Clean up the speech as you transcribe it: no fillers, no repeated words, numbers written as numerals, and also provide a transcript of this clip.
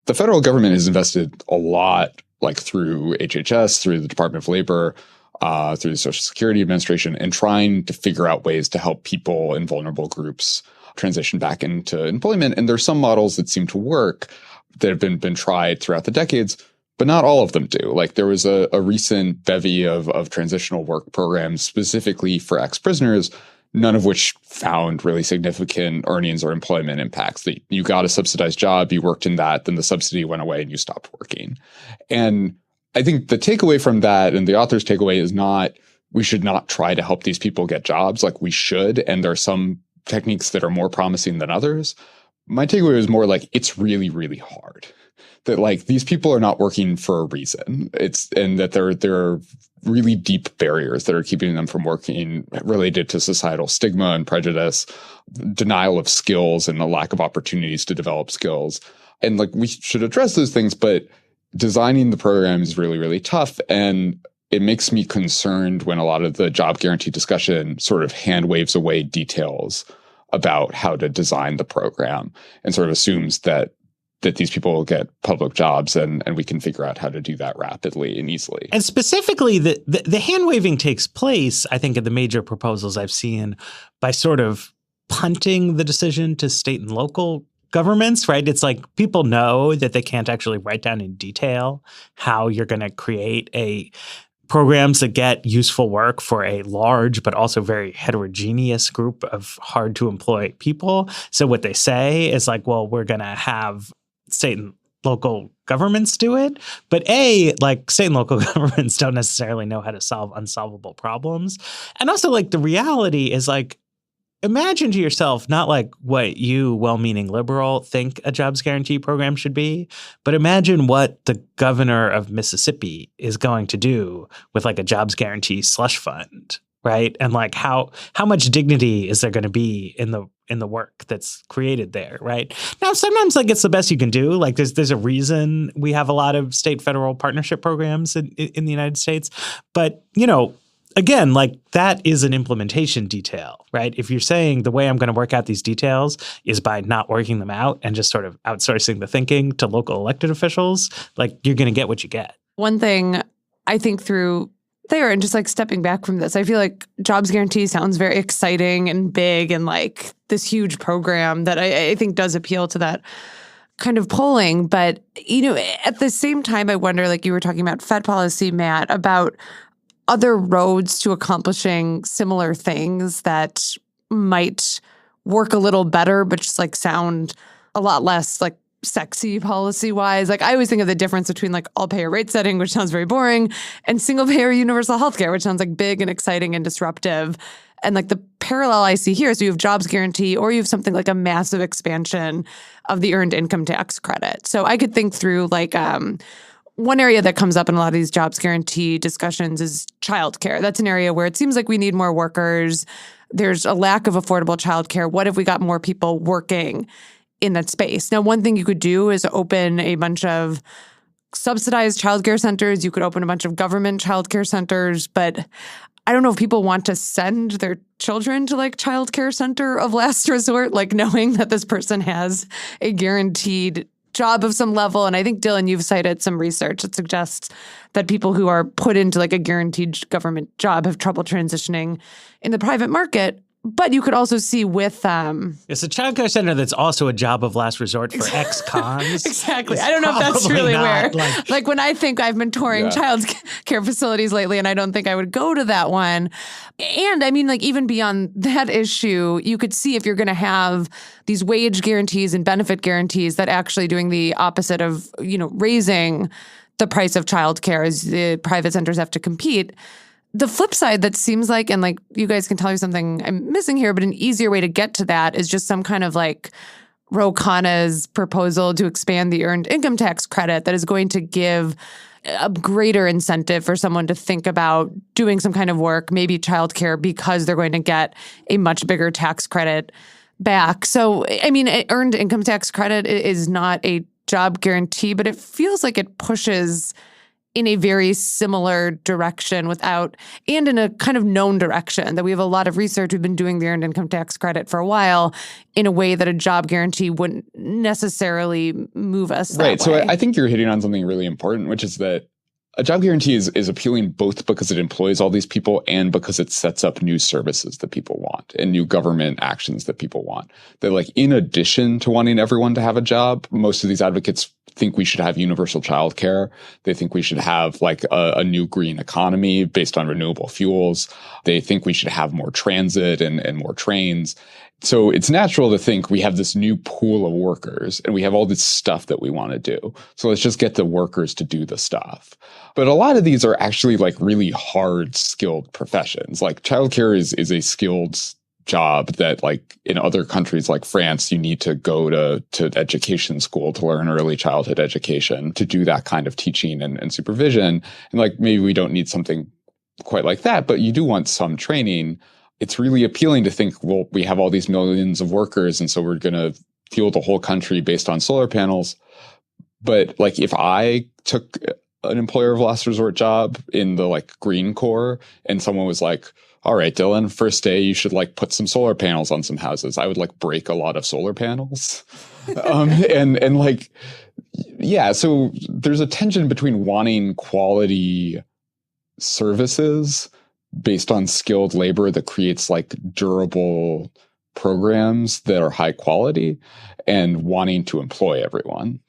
the federal government has invested a lot, like through HHS, through the Department of Labor, through the Social Security Administration, in trying to figure out ways to help people in vulnerable groups transition back into employment. And there's some models that seem to work that have been tried throughout the decades, but not all of them do. Like there was a recent bevy of transitional work programs specifically for ex-prisoners, none of which found really significant earnings or employment impacts. That you got a subsidized job, you worked in that, then the subsidy went away and you stopped working. And I think the takeaway from that, and the author's takeaway, is not, we should not try to help these people get jobs. Like we should, and there are some techniques that are more promising than others. My takeaway was more like, it's really, really hard. That like these people are not working for a reason. And that there are really deep barriers that are keeping them from working related to societal stigma and prejudice, denial of skills and a lack of opportunities to develop skills. And like we should address those things, but designing the program is really, really tough. And it makes me concerned when a lot of the job guarantee discussion sort of hand waves away details about how to design the program and sort of assumes that these people will get public jobs and we can figure out how to do that rapidly and easily. And specifically, the hand-waving takes place, I think, in the major proposals I've seen by sort of punting the decision to state and local governments, right? It's like people know that they can't actually write down in detail how you're going to create programs that get useful work for a large but also very heterogeneous group of hard-to-employ people. So what they say is like, well, we're going to have state and local governments do it. But like state and local governments don't necessarily know how to solve unsolvable problems. And also like the reality is like, imagine to yourself, not like what you, well-meaning liberal, think a jobs guarantee program should be, but imagine what the governor of Mississippi is going to do with like a jobs guarantee slush fund, right? And like how much dignity is there going to be in the work that's created there, right? Now, sometimes like it's the best you can do. Like there's a reason we have a lot of state-federal partnership programs in the United States, but again, like that is an implementation detail, right? If you're saying the way I'm going to work out these details is by not working them out and just sort of outsourcing the thinking to local elected officials, like you're going to get what you get. One thing I think through there and just like stepping back from this, I feel like jobs guarantee sounds very exciting and big and like this huge program that I think does appeal to that kind of polling. But, at the same time, I wonder, like you were talking about Fed policy, Matt, about other roads to accomplishing similar things that might work a little better, but just like sound a lot less like sexy policy-wise. Like I always think of the difference between like all-payer rate setting, which sounds very boring, and single-payer universal healthcare, which sounds like big and exciting and disruptive. And like the parallel I see here, so you have jobs guarantee or you have something like a massive expansion of the earned income tax credit. So I could think through like one area that comes up in a lot of these jobs guarantee discussions is childcare. That's an area where it seems like we need more workers. There's a lack of affordable childcare. What if we got more people working in that space? Now, one thing you could do is open a bunch of subsidized childcare centers. You could open a bunch of government childcare centers, but I don't know if people want to send their children to like childcare center of last resort, like knowing that this person has a guaranteed job of some level. And I think, Dylan, you've cited some research that suggests that people who are put into like a guaranteed government job have trouble transitioning in the private market. But you could also see with it's a childcare center that's also a job of last resort for ex-cons. Exactly. I don't know if that's really where. Like when I think I've been touring child care facilities lately, and I don't think I would go to that one. And I mean, like even beyond that issue, you could see if you're going to have these wage guarantees and benefit guarantees that actually doing the opposite of raising the price of childcare as the private centers have to compete. The flip side that seems like, and like you guys can tell me something I'm missing here, but an easier way to get to that is just some kind of like Ro Khanna's proposal to expand the earned income tax credit that is going to give a greater incentive for someone to think about doing some kind of work, maybe childcare, because they're going to get a much bigger tax credit back. So, I mean, earned income tax credit is not a job guarantee, but it feels like it pushes in a very similar direction and in a kind of known direction, that we have a lot of research. We've been doing the earned income tax credit for a while in a way that a job guarantee wouldn't necessarily move us that right. way. So I think you're hitting on something really important, which is that a job guarantee is appealing both because it employs all these people and because it sets up new services that people want and new government actions that people want. That, like, in addition to wanting everyone to have a job, most of these advocates think we should have universal childcare. They think we should have like a new green economy based on renewable fuels. They think we should have more transit and more trains. So it's natural to think we have this new pool of workers and we have all this stuff that we want to do. So let's just get the workers to do the stuff. But a lot of these are actually like really hard skilled professions. Like childcare is a skilled job that, like, in other countries like France, you need to go to education school to learn early childhood education to do that kind of teaching and supervision. And like, maybe we don't need something quite like that, but you do want some training. It's really appealing to think, well, we have all these millions of workers, and so we're going to fuel the whole country based on solar panels. But like, if I took an employer of last resort job in the like Green Corps and someone was like, all right, Dylan, first day, you should like put some solar panels on some houses, I would like break a lot of solar panels. And like, yeah, so there's a tension between wanting quality services based on skilled labor that creates like durable programs that are high quality and wanting to employ everyone.